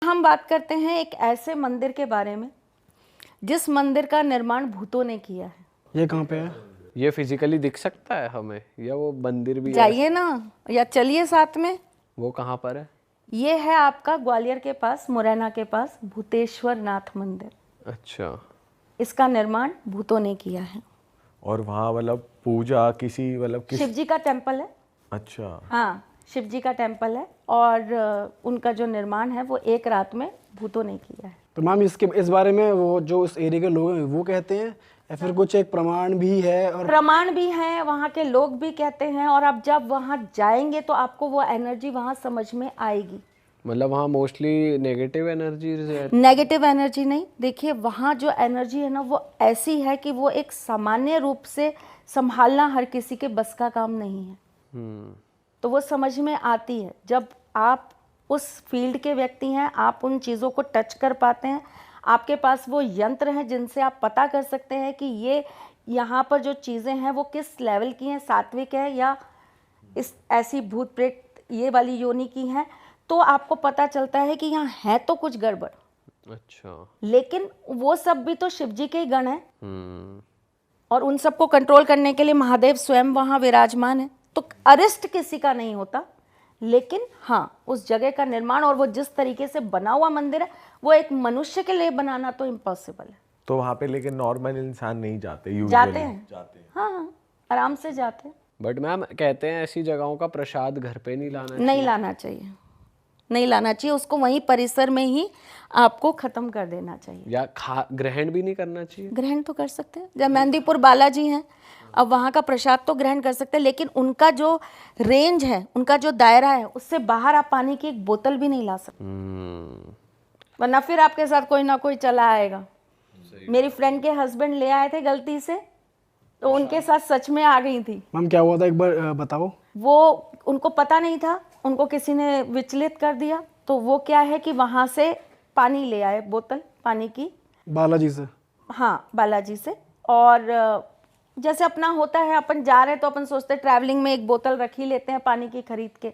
हम बात करते हैं एक ऐसे मंदिर के बारे में जिस मंदिर का निर्माण भूतों ने किया है। ये कहाँ पे है? ये फिजिकली दिख सकता है हमें या वो मंदिर भी है? जाइए ना, या चलिए साथ में। वो कहाँ पर है? ये है आपका ग्वालियर के पास, मुरैना के पास भूतेश्वर नाथ मंदिर। अच्छा, इसका निर्माण भूतों ने किया है। और वहाँ मतलब पूजा किसी मतलब किस? शिव जी का टेम्पल है। अच्छा। हाँ, शिव जी का टेम्पल है और उनका जो निर्माण है वो एक रात में भूतों ने किया है। तो मैम इस बारे में वो जो उस एरिया के लोग हैं वो कहते हैं या फिर कुछ एक प्रमाण भी है? और प्रमाण भी हैं, वहाँ के लोग भी कहते हैं, और आप जब वहाँ जाएंगे तो आपको वो एनर्जी वहाँ समझ में आएगी। मतलब वहाँ मोस्टली नेगेटिव एनर्जी है? नेगेटिव एनर्जी नहीं, देखिए वहाँ जो एनर्जी है ना वो ऐसी है कि वो एक सामान्य रूप से संभालना हर किसी के बस का काम नहीं है। तो वो समझ में आती है जब आप उस फील्ड के व्यक्ति हैं, आप उन चीज़ों को टच कर पाते हैं, आपके पास वो यंत्र हैं जिनसे आप पता कर सकते हैं कि ये यहाँ पर जो चीज़ें हैं वो किस लेवल की हैं, सात्विक है या इस ऐसी भूत प्रेत ये वाली योनि की हैं, तो आपको पता चलता है कि यहाँ है तो कुछ गड़बड़। अच्छा। लेकिन वो सब भी तो शिव जी के ही गण हैं और उन सबको कंट्रोल करने के लिए महादेव स्वयं वहाँ विराजमान है। तो अरिष्ट किसी का नहीं होता, लेकिन हाँ उस जगह का निर्माण और वो जिस तरीके से बना हुआ मंदिर है वो एक मनुष्य के लिए बनाना तो इम्पॉसिबल है। तो वहाँ पे लेकिन नॉर्मल इंसान नहीं जाते? जाते हैं, हाँ हाँ आराम से जाते हैं। बट मैम कहते हैं ऐसी जगहों का प्रसाद घर पे नहीं लाना चाहिए। नहीं लाना चाहिए, नहीं लाना चाहिए, उसको वहीं परिसर में ही आपको खत्म कर देना चाहिए। या ग्रहण भी नहीं करना चाहिए? ग्रहण तो कर सकते हैं, जब मेहंदीपुर बालाजी हैं अब वहाँ का प्रसाद तो ग्रहण कर सकते हैं, लेकिन उनका जो रेंज है, उनका जो दायरा है, उससे बाहर आप पानी की एक बोतल भी नहीं ला सकते, वरना फिर आपके साथ कोई ना कोई चला आएगा। मेरी फ्रेंड के हस्बैंड ले आए थे गलती से, तो उनके साथ सच में आ गई थी। मैम क्या हुआ था एक बार बताओ। वो उनको पता नहीं था, उनको किसी ने विचलित कर दिया, तो वो क्या है कि वहाँ से पानी ले आए, बोतल पानी की, बालाजी से। हाँ बालाजी से। और जैसे अपना होता है, अपन जा रहे हैं तो अपन सोचते हैं ट्रैवलिंग में एक बोतल रख ही लेते हैं पानी की खरीद के,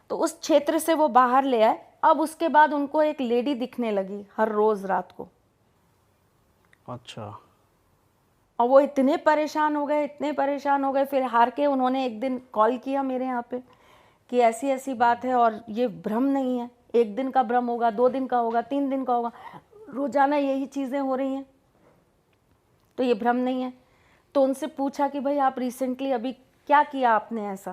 तो उस क्षेत्र से वो बाहर ले आए। अब उसके बाद उनको एक लेडी दिखने लगी हर रोज रात को। अच्छा। और वो इतने परेशान हो गए, इतने परेशान हो गए, फिर हार के उन्होंने एक दिन कॉल किया मेरे यहाँ पे कि ऐसी ऐसी बात है और ये भ्रम नहीं है, एक दिन का भ्रम होगा, 2 दिन का होगा, 3 दिन का होगा, रोजाना यही चीज़ें हो रही हैं, तो ये भ्रम नहीं है। तो उनसे पूछा कि भाई आप रिसेंटली अभी क्या किया आपने ऐसा,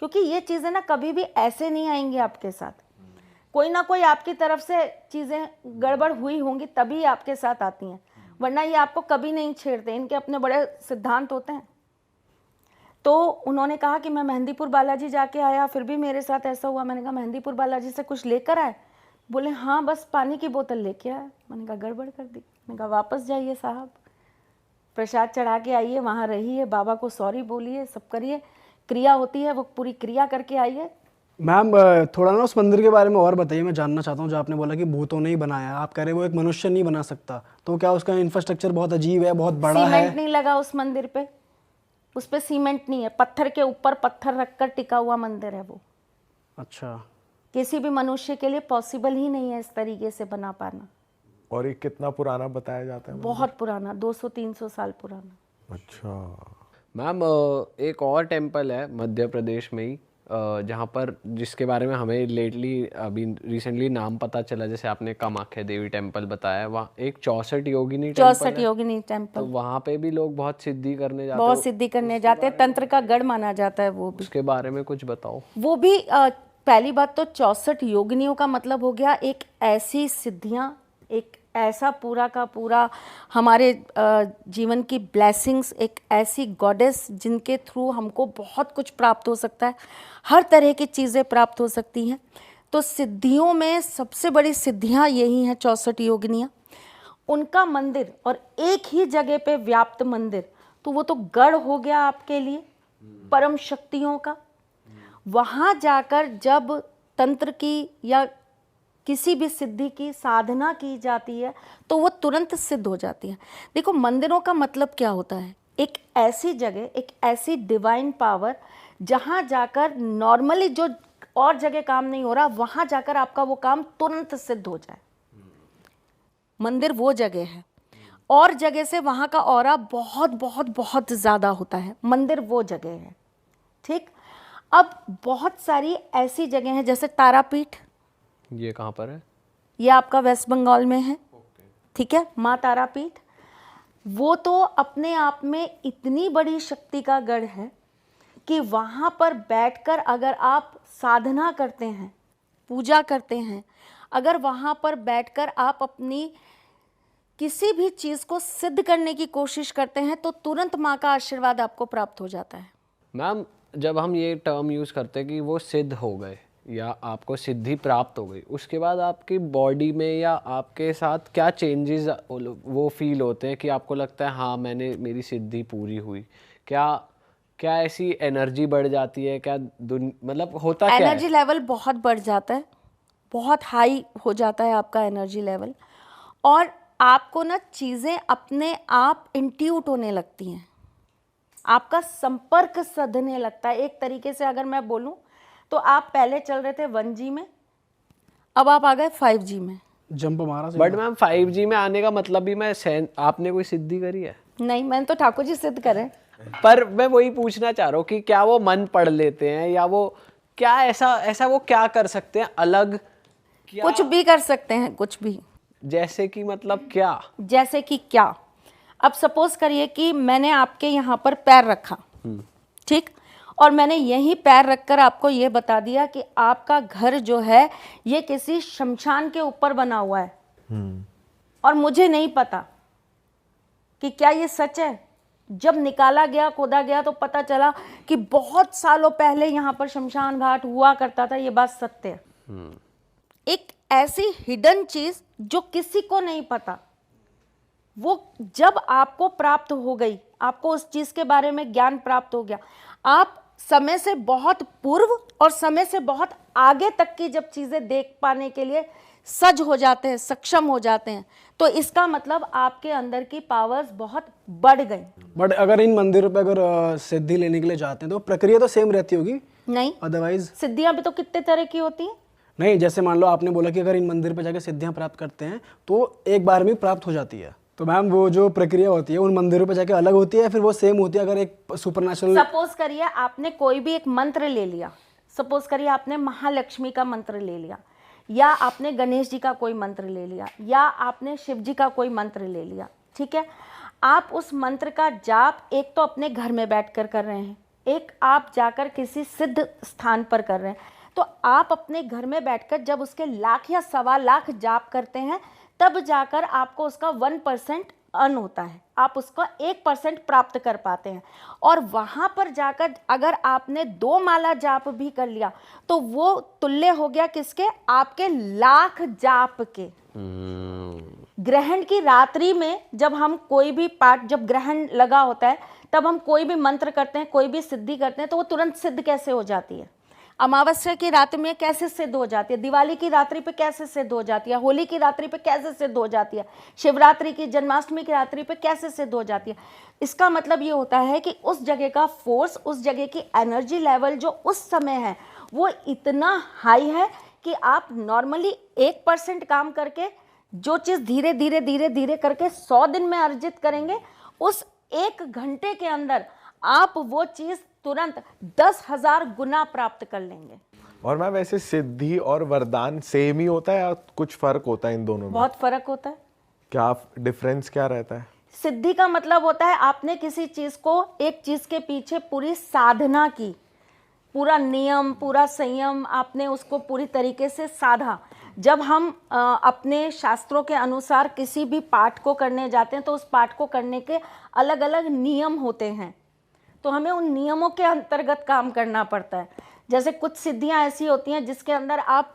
क्योंकि ये चीज़ें ना कभी भी ऐसे नहीं आएंगी आपके साथ, कोई ना कोई आपकी तरफ से चीज़ें गड़बड़ हुई होंगी तभी आपके साथ आती हैं, वरना ये आपको कभी नहीं छेड़ते, इनके अपने बड़े सिद्धांत होते हैं। तो उन्होंने कहा कि मैं मेहंदीपुर बालाजी जाके आया, फिर भी मेरे साथ ऐसा हुआ। मैंने कहा मेहंदीपुर बालाजी से कुछ लेकर आए? बोले हाँ बस पानी की बोतल लेके आया। मैंने कहा गड़बड़ कर दी। मैंने कहा वापस जाइए साहब, प्रसाद चढ़ा के आइए, वहाँ रहिए, बाबा को सॉरी बोलिए, सब करिए, क्रिया होती है वो पूरी क्रिया करके आइए। मैम थोड़ा ना उस मंदिर के बारे में और बताइए, मैं जानना चाहता हूँ। जो आपने बोला कि भूतों ने ही बनाया, आप कह रहे वो एक मनुष्य नहीं बना सकता, तो क्या उसका इंफ्रास्ट्रक्चर बहुत अजीब है, बहुत बड़ा है? सीमेंट नहीं लगा उस मंदिर पे, उस पे सीमेंट नहीं है, पत्थर के ऊपर पत्थर रखकर टिका हुआ मंदिर है वो। अच्छा। किसी भी मनुष्य के लिए पॉसिबल ही नहीं है इस तरीके से बना पाना। और ये कितना पुराना बताया जाता है? बहुत पुराना, 200-300 साल पुराना। अच्छा। मैम एक और टेम्पल है मध्य प्रदेश में ही जहाँ पर, जिसके बारे में हमें लेटली अभी रिसेंटली नाम पता चला, जैसे आपने कामाख्या देवी टेम्पल बताया, वहाँ एक 64 योगिनी टेम्पल 64 योगिनी टेम्पल, तो वहाँ पे भी लोग बहुत सिद्धि करने जाते हैं। बहुत सिद्धि करने जाते हैं, तंत्र का गढ़ माना जाता है वो भी। उसके बारे में कुछ बताओ। वो भी पहली बात तो 64 योगिनियों का मतलब हो गया एक ऐसी सिद्धियाँ, एक ऐसा पूरा का पूरा हमारे जीवन की ब्लेसिंग्स, एक ऐसी गॉडेस जिनके थ्रू हमको बहुत कुछ प्राप्त हो सकता है, हर तरह की चीज़ें प्राप्त हो सकती हैं। तो सिद्धियों में सबसे बड़ी सिद्धियाँ यही हैं 64 योगिनियाँ, उनका मंदिर और एक ही जगह पे व्याप्त मंदिर, तो वो तो गढ़ हो गया आपके लिए परम शक्तियों का। वहाँ जाकर जब तंत्र की या किसी भी सिद्धि की साधना की जाती है तो वो तुरंत सिद्ध हो जाती है। देखो मंदिरों का मतलब क्या होता है, एक ऐसी जगह, एक ऐसी डिवाइन पावर जहाँ जाकर नॉर्मली जो और जगह काम नहीं हो रहा, वहाँ जाकर आपका वो काम तुरंत सिद्ध हो जाए। मंदिर वो जगह है, और जगह से वहाँ का ऑरा बहुत बहुत बहुत ज़्यादा होता है। मंदिर वो जगह है, ठीक। अब बहुत सारी ऐसी जगह हैं, जैसे तारापीठ, ये कहाँ पर है? ये आपका वेस्ट बंगाल में है, ठीक है। माँ तारापीठ, वो तो अपने आप में इतनी बड़ी शक्ति का गढ़ है कि वहाँ पर बैठकर अगर आप साधना करते हैं, पूजा करते हैं, अगर वहाँ पर बैठकर आप अपनी किसी भी चीज़ को सिद्ध करने की कोशिश करते हैं तो तुरंत माँ का आशीर्वाद आपको प्राप्त हो जाता है। मैम, जब हम ये टर्म यूज़ करते हैं कि वो सिद्ध हो गए या आपको सिद्धि प्राप्त हो गई, उसके बाद आपकी बॉडी में या आपके साथ क्या चेंजेस वो फील होते हैं कि आपको लगता है हाँ मैंने मेरी सिद्धि पूरी हुई? क्या ऐसी एनर्जी बढ़ जाती है? क्या मतलब होता क्या है? एनर्जी लेवल बहुत बढ़ जाता है, बहुत हाई हो जाता है आपका एनर्जी लेवल, और आपको ना चीज़ें अपने आप इंट्यूट होने लगती हैं, आपका संपर्क सधने लगता है। एक तरीके से अगर मैं बोलूं तो आप पहले चल रहे थे 1G में, अब आप आ गए 5G में। जंप मारा बट मैम 5G में आने का मतलब भी आपने कोई सिद्धि करी है? नहीं, मैंने तो ठाकुर जी सिद्ध करे। पर मैं वही पूछना चाह रहा हूँ कि क्या वो मन पढ़ लेते हैं या वो क्या ऐसा वो क्या कर सकते हैं अलग? कुछ भी कर सकते हैं, कुछ भी। जैसे कि मतलब क्या? जैसे कि क्या? अब सपोज करिए कि मैंने आपके यहाँ पर पैर रखा, ठीक, और मैंने यही पैर रखकर आपको ये बता दिया कि आपका घर जो है ये किसी शमशान के ऊपर बना हुआ है, और मुझे नहीं पता कि क्या ये सच है। जब निकाला गया, खोदा गया, तो पता चला कि बहुत सालों पहले यहाँ पर शमशान घाट हुआ करता था। ये बात सत्य है। एक ऐसी हिडन चीज जो किसी को नहीं पता, वो जब आपको प्राप्त हो गई, आपको उस चीज के बारे में ज्ञान प्राप्त हो गया, आप समय से बहुत पूर्व और समय से बहुत आगे तक की जब चीजें देख पाने के लिए सज हो जाते हैं, सक्षम हो जाते हैं, तो इसका मतलब आपके अंदर की पावर्स बहुत बढ़ गई। बट अगर इन मंदिरों पे अगर सिद्धि लेने के लिए जाते हैं तो प्रक्रिया तो सेम रहती होगी? नहीं, अदरवाइज सिद्धियां भी तो कितने तरह की होती हैं। नहीं, जैसे मान लो आपने बोला कि अगर इन मंदिर पे जाके सिद्धियां प्राप्त करते हैं तो एक बार में प्राप्त हो जाती है, तो मैम वो जो प्रक्रिया होती है उन मंदिरों पे जाके अलग होती है, फिर वो सेम होती है? अगर एक सुपरनेचुरल, सपोज करिए आपने कोई भी एक मंत्र ले लिया, सपोज करिए आपने महालक्ष्मी का मंत्र ले लिया, या आपने गणेश जी का कोई मंत्र ले लिया, या आपने शिव जी का कोई मंत्र ले लिया, ठीक है। आप उस मंत्र का जाप एक तो अपने घर में बैठकर कर रहे हैं, एक आप जाकर किसी सिद्ध स्थान पर कर रहे हैं। तो आप अपने घर में बैठकर जब उसके लाख या 1.25 लाख जाप करते हैं, तब जाकर आपको उसका 1% अर्न होता है, आप उसका 1% प्राप्त कर पाते हैं। और वहां पर जाकर अगर आपने 2 माला जाप भी कर लिया तो वो तुल्य हो गया किसके? आपके लाख जाप के। ग्रहण की रात्रि में जब हम कोई भी पाठ, जब ग्रहण लगा होता है तब हम कोई भी मंत्र करते हैं, कोई भी सिद्धि करते हैं, तो वो तुरंत सिद्ध कैसे हो जाती है? अमावस्या की रात में कैसे सिद्ध हो जाती है? दिवाली की रात्रि पे कैसे सिद्ध हो जाती है? होली की रात्रि पे कैसे सिद्ध हो जाती है? शिवरात्रि की, जन्माष्टमी की रात्रि पे कैसे सिद्ध हो जाती है? इसका मतलब ये होता है कि उस जगह का फोर्स, उस जगह की एनर्जी लेवल जो उस समय है वो इतना हाई है कि आप नॉर्मली 1% काम करके जो चीज़ धीरे धीरे धीरे धीरे करके 100 दिन में अर्जित करेंगे, उस 1 घंटे के अंदर आप वो चीज़ तुरंत 10,000 गुना प्राप्त कर लेंगे। और मैम वैसे सिद्धि और वरदान सेम ही होता है या कुछ फर्क होता है इन दोनों में? बहुत फर्क होता है। क्या डिफरेंस क्या रहता है? सिद्धि का मतलब होता है आपने किसी चीज को, एक चीज के पीछे पूरी साधना की, पूरा नियम, पूरा संयम, आपने उसको पूरी तरीके से साधा। जब हम अपने शास्त्रों के अनुसार किसी भी पाठ को करने जाते हैं तो उस पाठ को करने के अलग अलग नियम होते हैं, तो हमें उन नियमों के अंतर्गत काम करना पड़ता है। जैसे कुछ सिद्धियां ऐसी होती हैं जिसके अंदर आप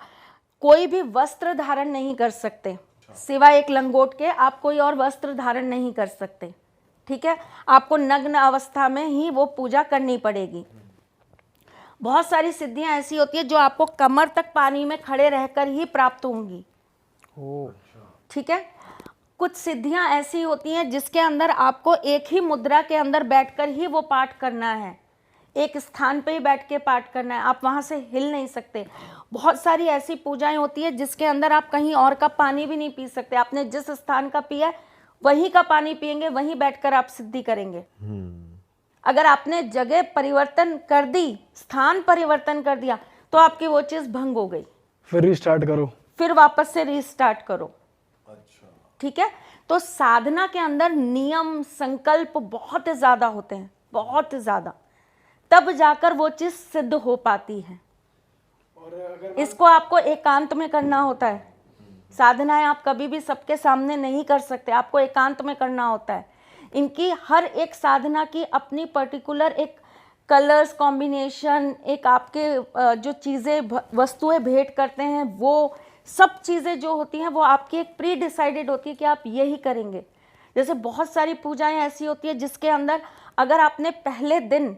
कोई भी वस्त्र धारण नहीं कर सकते, सिवाय एक लंगोट के आप कोई और वस्त्र धारण नहीं कर सकते, ठीक है। आपको नग्न अवस्था में ही वो पूजा करनी पड़ेगी। बहुत सारी सिद्धियां ऐसी होती है जो आपको कमर तक पानी में खड़े रहकर ही प्राप्त होंगी, ठीक है। कुछ सिद्धियां ऐसी होती हैं जिसके अंदर आपको एक ही मुद्रा के अंदर बैठकर ही वो पाठ करना है, एक स्थान पे ही बैठ के पाठ करना है, आप वहाँ से हिल नहीं सकते। बहुत सारी ऐसी पूजाएं होती है जिसके अंदर आप कहीं और का पानी भी नहीं पी सकते। आपने जिस स्थान का पिया है वहीं का पानी पिएंगे, वहीं बैठकर आप सिद्धि करेंगे। अगर आपने जगह परिवर्तन कर दी, स्थान परिवर्तन कर दिया, तो आपकी वो चीज़ भंग हो गई। फिर रिस्टार्ट करो, फिर वापस से रीस्टार्ट करो। ठीक है, तो साधना के अंदर नियम संकल्प बहुत ज़्यादा होते हैं, बहुत ज़्यादा, तब जाकर वो चीज़ सिद्ध हो पाती है। इसको आपको एकांत में करना होता है। साधनाएं आप कभी भी सबके सामने नहीं कर सकते, आपको एकांत में करना होता है। इनकी हर एक साधना की अपनी पर्टिकुलर एक कलर्स कॉम्बिनेशन, एक आपके जो चीज़ें वस्तुएं भेंट करते हैं, वो सब चीज़ें जो होती हैं वो आपकी एक प्री डिसाइडेड होती है कि आप यही करेंगे। जैसे बहुत सारी पूजाएं ऐसी होती है जिसके अंदर अगर आपने पहले दिन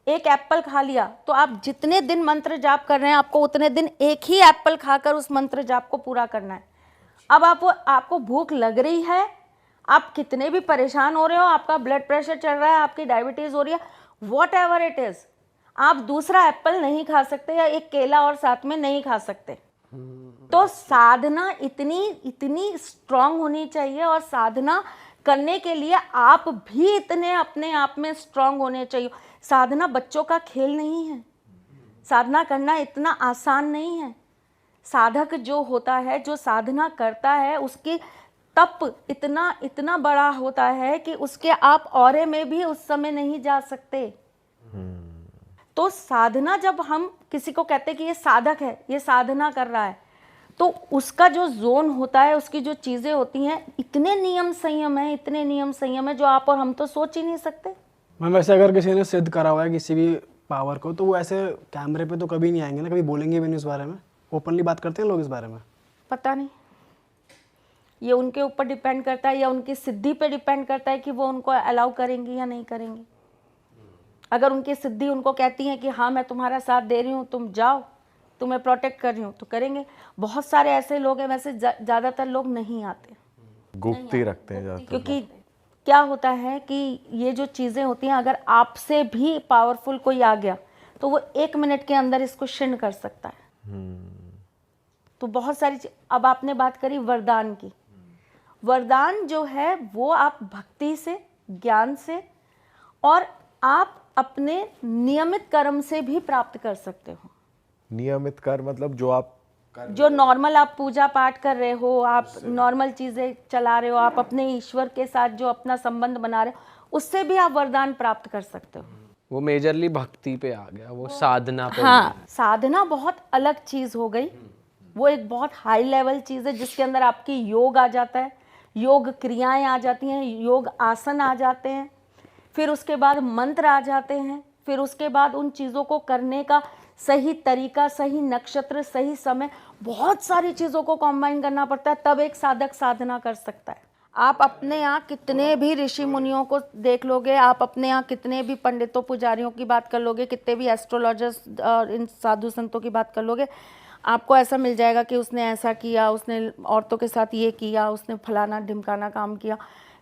एक एप्पल खा लिया तो आप जितने दिन मंत्र जाप कर रहे हैं आपको उतने दिन एक ही एप्पल खाकर उस मंत्र जाप को पूरा करना है। अब आपको भूख लग रही है, आप कितने भी परेशान हो रहे हो, आपका ब्लड प्रेशर चल रहा है, आपकी डायबिटीज़ हो रही है, वॉट एवर इट इज़, आप दूसरा एप्पल नहीं खा सकते या एक केला और साथ में नहीं खा सकते। तो साधना इतनी स्ट्रांग होनी चाहिए, और साधना करने के लिए आप भी इतने अपने आप में स्ट्रांग होने चाहिए। साधना बच्चों का खेल नहीं है, साधना करना इतना आसान नहीं है। साधक जो होता है, जो साधना करता है, उसकी तप इतना बड़ा होता है कि उसके आप औरे में भी उस समय नहीं जा सकते। तो साधना, जब हम किसी को कहते हैं कि ये साधक है, ये साधना कर रहा है, तो उसका जो जोन होता है, उसकी जो चीज़ें होती हैं, इतने नियम संयम है, इतने नियम संयम है जो आप और हम तो सोच ही नहीं सकते। मैम वैसे अगर किसी ने सिद्ध करा हुआ है किसी भी पावर को, तो वो ऐसे कैमरे पे तो कभी नहीं आएंगे ना, कभी बोलेंगे भी नहीं इस बारे में, ओपनली बात करते हैं लोग इस बारे में? पता नहीं, ये उनके ऊपर डिपेंड करता है या उनकी सिद्धि पे डिपेंड करता है कि वो उनको अलाउ करेंगी या नहीं करेंगी। अगर उनकी सिद्धि उनको कहती है कि हाँ मैं तुम्हारा साथ दे रही हूँ, तुम जाओ, तुम्हें प्रोटेक्ट कर रही हूँ, तो करेंगे। बहुत सारे ऐसे लोग हैं, वैसे ज़्यादातर लोग नहीं आते, गुप्त ही रखते हैं ज्यादातर। क्योंकि क्या होता है कि ये जो चीज़ें होती हैं, अगर आपसे भी पावरफुल कोई आ गया तो वो 1 मिनट के अंदर इसको क्षीण कर सकता है। तो बहुत सारी अब आपने बात करी वरदान की। वरदान जो है वो आप भक्ति से, ज्ञान से, और आप अपने नियमित कर्म से भी प्राप्त कर सकते हो। नियमित कर मतलब जो नॉर्मल आप पूजा पाठ कर रहे हो, आप नॉर्मल चीज़ें चला रहे हो, आप अपने ईश्वर के साथ जो अपना संबंध बना रहे हो, उससे भी आप वरदान प्राप्त कर सकते हो। वो मेजरली भक्ति पे आ गया, वो साधना पे हाँ, साधना बहुत अलग चीज़ हो गई। वो एक बहुत हाई लेवल चीज़ है जिसके अंदर आपकी योग आ जाता है, योग क्रियाएं आ जाती हैं, योग आसन आ जाते हैं, फिर उसके बाद मंत्र आ जाते हैं, फिर उसके बाद उन चीज़ों को करने का सही तरीका, सही नक्षत्र, सही समय, बहुत सारी चीज़ों को कंबाइन करना पड़ता है, तब एक साधक साधना कर सकता है। आप अपने यहाँ कितने भी ऋषि मुनियों को देख लोगे, आप अपने यहाँ कितने भी पंडितों पुजारियों की बात कर लोगे, कितने भी एस्ट्रोलॉजर्स और इन साधु संतों की बात कर लोगे, आपको ऐसा मिल जाएगा कि उसने ऐसा किया, उसने औरतों के साथ ये किया, उसने फलाना ढिमकाना काम किया।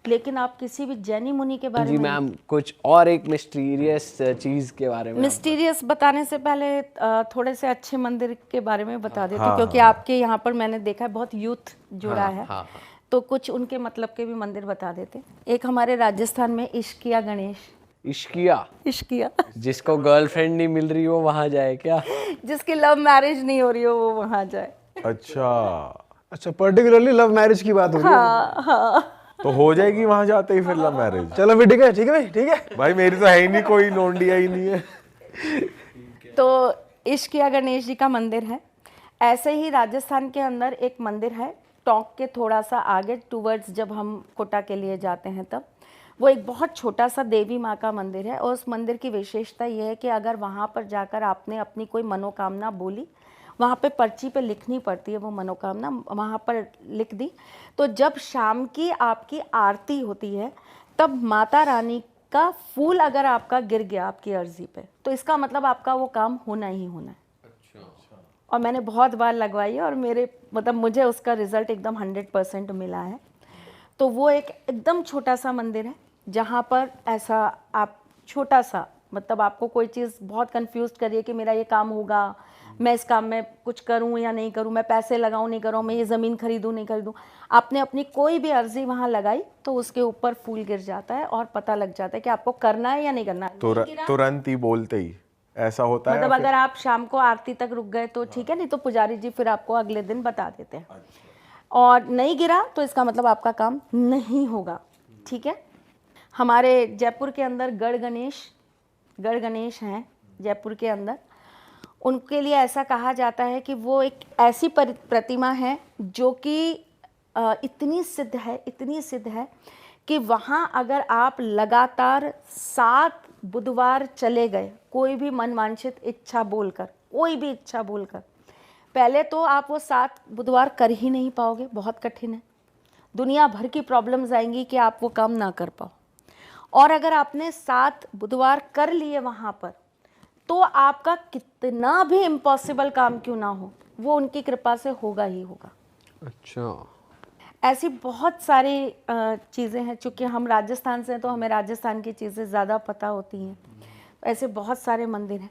लेकिन आप किसी भी जैनी मुनि के बारे जी में, मैम कुछ और एक मिस्टीरियस चीज़ के बारे में मिस्टीरियस बताने से पहले थोड़े से अच्छे मंदिर के बारे में बता देती हूँ, क्योंकि आपके यहाँ पर मैंने देखा है बहुत यूथ जुड़ा है, तो कुछ उनके मतलब के भी मंदिर बता देते। एक हमारे राजस्थान में इश्किया गणेश, इश्किया जिसको गर्लफ्रेंड नहीं मिल रही हो वहाँ जाए क्या? जिसकी लव मैरिज नहीं हो रही हो वो वहाँ जाए। अच्छा, पर्टिकुलरली लव मैरिज की बात हो रही है। हाँ हाँ, तो हो जाएगी वहां जाते ही फिर लव मैरिज। चलो फिर ठीक है, ठीक है भाई, ठीक है भाई मेरी तो है ही नहीं, कोई लोंडिया ही नहीं है। तो इश्किया गणेश जी का मंदिर है। ऐसे ही राजस्थान के अंदर एक मंदिर है, टोंक के थोड़ा सा आगे टूवर्ड्स, जब हम कोटा के लिए जाते हैं तब, वो एक बहुत छोटा सा देवी माँ का मंदिर है। और उस मंदिर की विशेषता ये है कि अगर वहाँ पर जाकर आपने अपनी कोई मनोकामना बोली, वहाँ पे पर्ची पे लिखनी पड़ती है वो मनोकामना, वहाँ पर लिख दी, तो जब शाम की आपकी आरती होती है तब माता रानी का फूल अगर आपका गिर गया आपकी अर्जी पे, तो इसका मतलब आपका वो काम होना ही होना है। और मैंने बहुत बार लगवाई है और मुझे उसका रिजल्ट एकदम 100% मिला है। तो वो एक एकदम छोटा सा मंदिर है जहाँ पर ऐसा आप छोटा सा मतलब आपको कोई चीज़ बहुत कंफ्यूज करिए कि मेरा ये काम होगा, मैं इस काम में कुछ करूं या नहीं करूं, मैं पैसे लगाऊं नहीं करूं, मैं ये ज़मीन खरीदूं नहीं खरीदूं, आपने अपनी कोई भी अर्जी वहां लगाई तो उसके ऊपर फूल गिर जाता है और पता लग जाता है कि आपको करना है या नहीं करना है। तुरंत ही बोलते ही ऐसा होता है? मतलब अगर आप शाम को आरती तक रुक गए तो ठीक है, नहीं तो पुजारी जी फिर आपको अगले दिन बता देते हैं। और नहीं गिरा तो इसका मतलब आपका काम नहीं होगा, ठीक है। हमारे जयपुर के अंदर गढ़ गणेश हैं जयपुर के अंदर। उनके लिए ऐसा कहा जाता है कि वो एक ऐसी प्रतिमा है जो कि इतनी सिद्ध है कि वहाँ अगर आप लगातार 7 बुधवार चले गए, कोई भी मनवांछित इच्छा बोलकर, कोई भी इच्छा बोलकर, पहले तो आप वो 7 बुधवार कर ही नहीं पाओगे, बहुत कठिन है, दुनिया भर की प्रॉब्लम्स आएंगी कि आप वो काम ना कर पाओ। और अगर आपने 7 बुधवार कर लिए वहाँ पर, तो आपका कितना भी इम्पॉसिबल काम क्यों ना हो, वो उनकी कृपा से होगा ही होगा। अच्छा, ऐसी बहुत सारी चीज़ें हैं, चूँकि हम राजस्थान से हैं तो हमें राजस्थान की चीज़ें ज़्यादा पता होती हैं। ऐसे बहुत सारे मंदिर हैं।